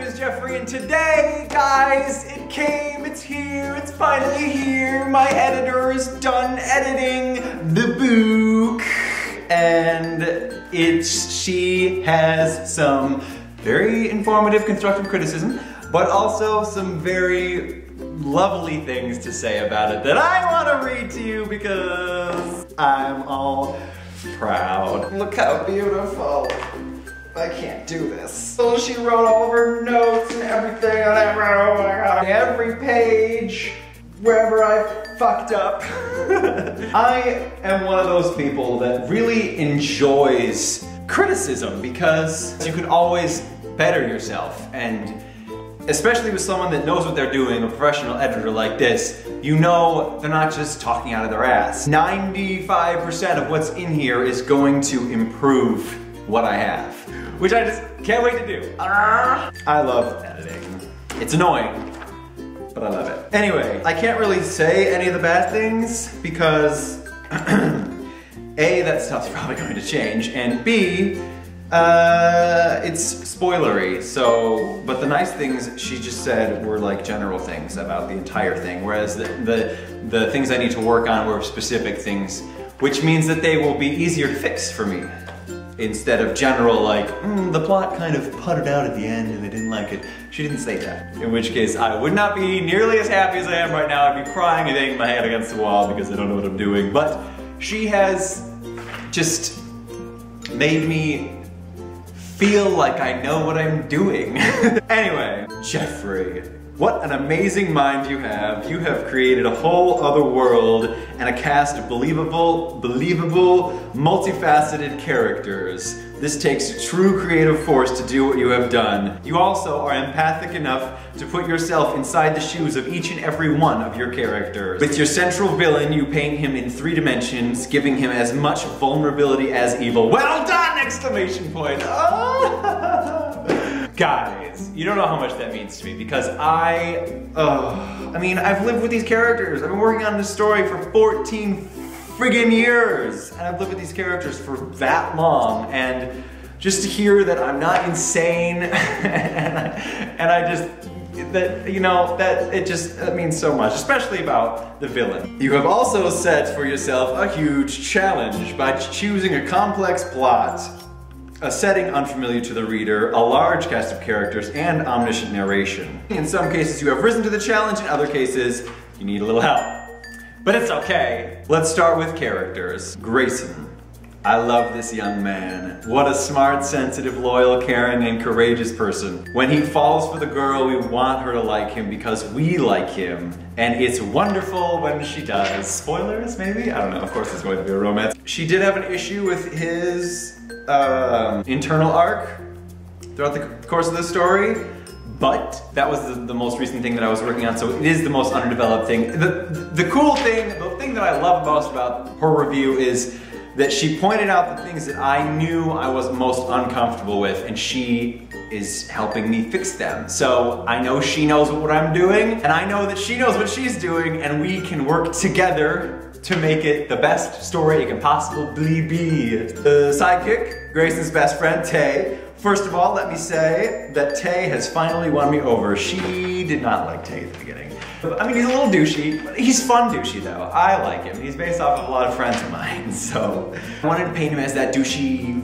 is Jeffrey, and today, guys, it came, it's here, it's finally here. My editor is done editing the book, and she has some very informative, constructive criticism, but also some very lovely things to say about it that I want to read to you because I'm all proud. Look how beautiful. I can't do this. So she wrote all of her notes and everything on every page, wherever I fucked up. I am one of those people that really enjoys criticism because you can always better yourself, and especially with someone that knows what they're doing, a professional editor like this, you know they're not just talking out of their ass. 95% of what's in here is going to improve what I have, which I just can't wait to do. I love editing. It's annoying, but I love it. Anyway, I can't really say any of the bad things because A, that stuff's probably going to change, and B, it's spoilery, so, but the nice things she just said were like general things about the entire thing, whereas the things I need to work on were specific things, which means that they will be easier to fix for me. Instead of general like, the plot kind of puttered out at the end and I didn't like it. She didn't say that. In which case I would not be nearly as happy as I am right now. I'd be crying and banging my head against the wall because I don't know what I'm doing. But she has just made me feel like I know what I'm doing. Anyway, Jeffrey, what an amazing mind you have. You have created a whole other world and a cast of believable, multifaceted characters. This takes true creative force to do what you have done. You also are empathic enough to put yourself inside the shoes of each and every one of your characters. With your central villain, you paint him in 3 dimensions, giving him as much vulnerability as evil. Well done! Exclamation point. Oh. Guys, you don't know how much that means to me because I mean, I've lived with these characters. I've been working on this story for 14 friggin' years, and I've lived with these characters for that long, and just to hear that I'm not insane, and I just, that, you know, that means so much, especially about the villain. You have also set for yourself a huge challenge by choosing a complex plot, a setting unfamiliar to the reader, a large cast of characters, and omniscient narration. In some cases you have risen to the challenge, in other cases you need a little help. But it's okay. Let's start with characters. Grayson. I love this young man. What a smart, sensitive, loyal, caring, and courageous person. When he falls for the girl, we want her to like him because we like him. And it's wonderful when she does. Spoilers, maybe? I don't know, of course it's going to be a romance. She did have an issue with his internal arc throughout the course of the story, but that was the most recent thing that I was working on, so it is the most underdeveloped thing. The cool thing, the thing that I love most about her review is that she pointed out the things that I knew I was most uncomfortable with, and she is helping me fix them. So I know she knows what I'm doing, and I know that she knows what she's doing, and we can work together to make it the best story it can possibly be. The sidekick, Grayson's best friend, Tay. First of all, let me say that Tay has finally won me over. She did not like Tay at the beginning. I mean, he's a little douchey, but he's fun douchey though. I like him. He's based off of a lot of friends of mine, so I wanted to paint him as that douchey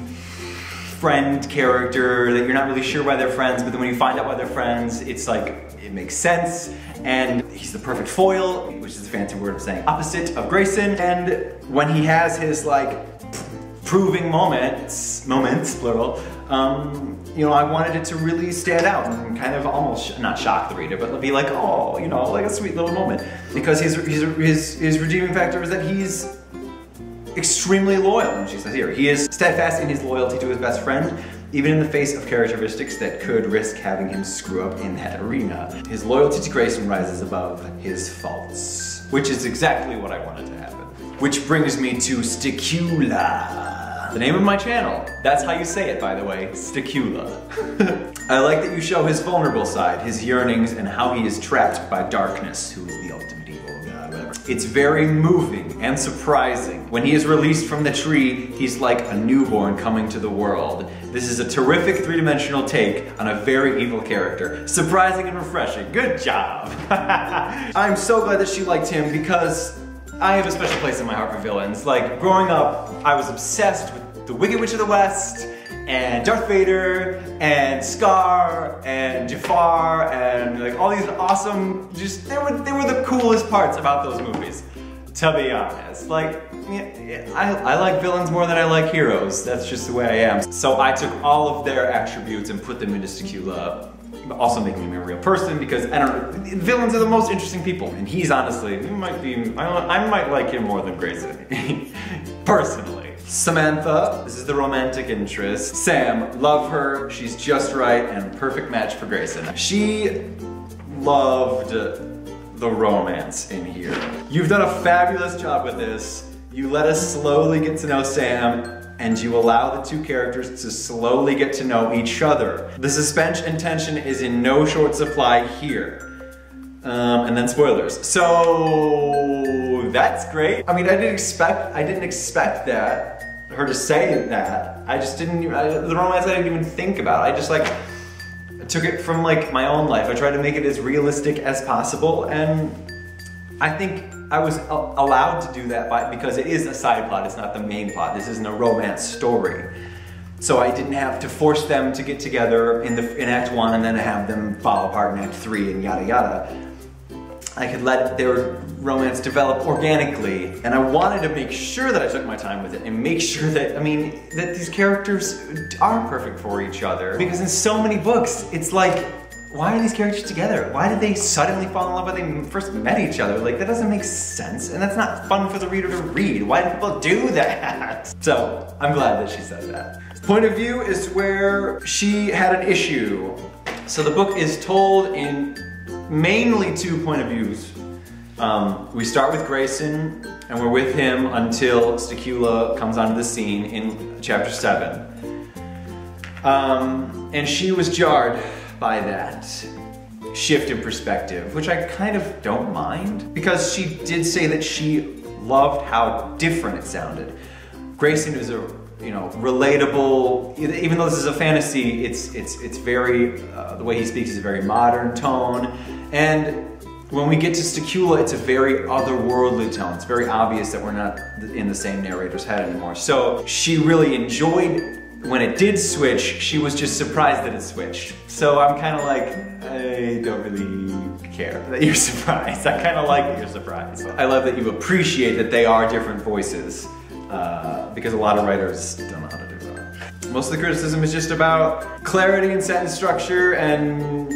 friend character that you're not really sure why they're friends, but then when you find out why they're friends, it's like, it makes sense. And he's the perfect foil, which is a fancy word of saying opposite of Grayson. And when he has his like proving moments plural, you know, I wanted it to really stand out and kind of almost, not shock the reader, but be like, oh, you know, like a sweet little moment. Because his redeeming factor is that he's extremely loyal, and she says here, he is steadfast in his loyalty to his best friend, even in the face of characteristics that could risk having him screw up in that arena. His loyalty to Grayson rises above his faults, which is exactly what I wanted to happen. Which brings me to Sticula. The name of my channel. That's how you say it, by the way, Sticula. I like that you show his vulnerable side, his yearnings, and how he is trapped by darkness, who is the ultimate evil god, whatever. It's very moving and surprising. When he is released from the tree, he's like a newborn coming to the world. This is a terrific three-dimensional take on a very evil character. Surprising and refreshing. Good job. I'm so glad that she liked him because I have a special place in my heart for villains. Like, growing up, I was obsessed with the Wicked Witch of the West, and Darth Vader, and Scar, and Jafar, and like all these awesome, just, they were the coolest parts about those movies, to be honest. Like, I like villains more than I like heroes. That's just the way I am. So I took all of their attributes and put them into Stakula, also making me a real person because, I don't know, villains are the most interesting people. And he's honestly, he might be, I might like him more than Grayson, personally. Samantha, this is the romantic interest. Sam, love her, she's just right and perfect match for Grayson. She loved the romance in here. You've done a fabulous job with this. You let us slowly get to know Sam, and you allow the two characters to slowly get to know each other. The suspense and tension is in no short supply here. And then spoilers. So that's great. I mean, I didn't expect that, her to say that. I just didn't, the romance I didn't even think about. I just like, took it from like my own life. I tried to make it as realistic as possible, and I think I was allowed to do that because it is a side plot, it's not the main plot. This isn't a romance story. So I didn't have to force them to get together in Act 1 and then have them fall apart in Act 3 and yada yada. I could let their romance develop organically, and I wanted to make sure that I took my time with it and make sure that, I mean, that these characters are perfect for each other. Because in so many books, it's like, why are these characters together? Why did they suddenly fall in love when they first met each other? Like, that doesn't make sense, and that's not fun for the reader to read. Why do people do that? So, I'm glad that she said that. Point of view is where she had an issue. So the book is told in mainly two point of views. We start with Grayson, and we're with him until Stakula comes onto the scene in chapter 7. And she was jarred by that shift in perspective, which I kind of don't mind, because she did say that she loved how different it sounded. Grayson is a, you know, relatable, even though this is a fantasy, it's very, the way he speaks is a very modern tone, and when we get to Stakula, it's a very otherworldly tone. It's very obvious that we're not in the same narrator's head anymore. So she really enjoyed when it did switch. She was just surprised that it switched. So I'm kind of like, I don't really care that you're surprised. I kind of like that you're surprised. I love that you appreciate that they are different voices, because a lot of writers don't know how to do that. Most of the criticism is just about clarity and sentence structure and,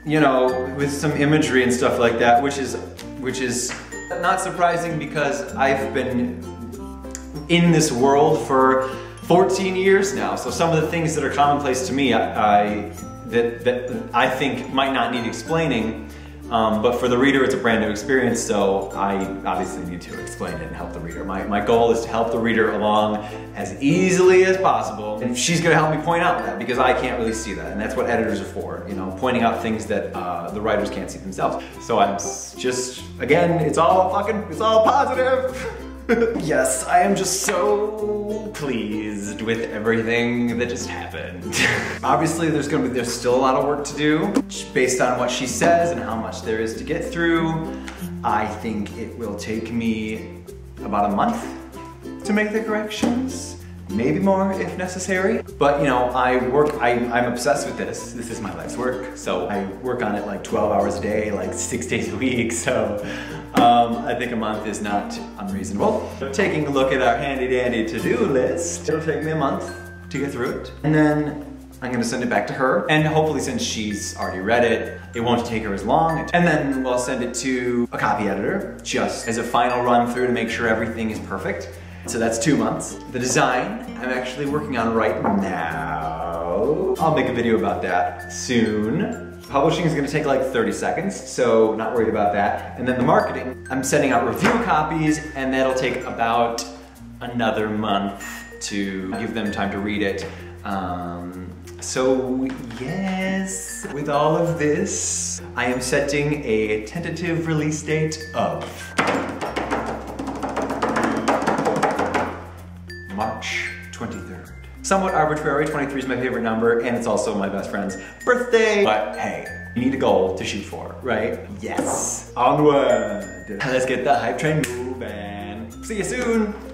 you know, with some imagery and stuff like that, which is not surprising because I've been in this world for 14 years now. So some of the things that are commonplace to me, that I think might not need explaining, but for the reader it's a brand new experience, so I obviously need to explain it and help the reader. My goal is to help the reader along as easily as possible, and she's gonna help me point out that, because I can't really see that, and that's what editors are for, you know, pointing out things that the writers can't see themselves. So I'm just, again, it's all positive. Yes, I am just so pleased with everything that just happened. Obviously, there's still a lot of work to do. Based on what she says and how much there is to get through, I think it will take me about a month to make the corrections. Maybe more if necessary. But you know, I'm obsessed with this. This is my life's work. So I work on it like 12 hours a day, like 6 days a week. So I think a month is not unreasonable. Taking a look at our handy dandy to-do list, it'll take me a month to get through it. And then I'm gonna send it back to her. And hopefully, since she's already read it, it won't take her as long. And then we'll send it to a copy editor, just as a final run through to make sure everything is perfect. So that's 2 months. The design, I'm actually working on right now. I'll make a video about that soon. Publishing is gonna take like 30 seconds, so not worried about that. And then the marketing, I'm sending out review copies, and that'll take about another month to give them time to read it. So yes, with all of this, I am setting a tentative release date of Somewhat arbitrary, 23 is my favorite number, and it's also my best friend's birthday. But hey, you need a goal to shoot for, right? Yes. Onward. Let's get the hype train moving. See you soon.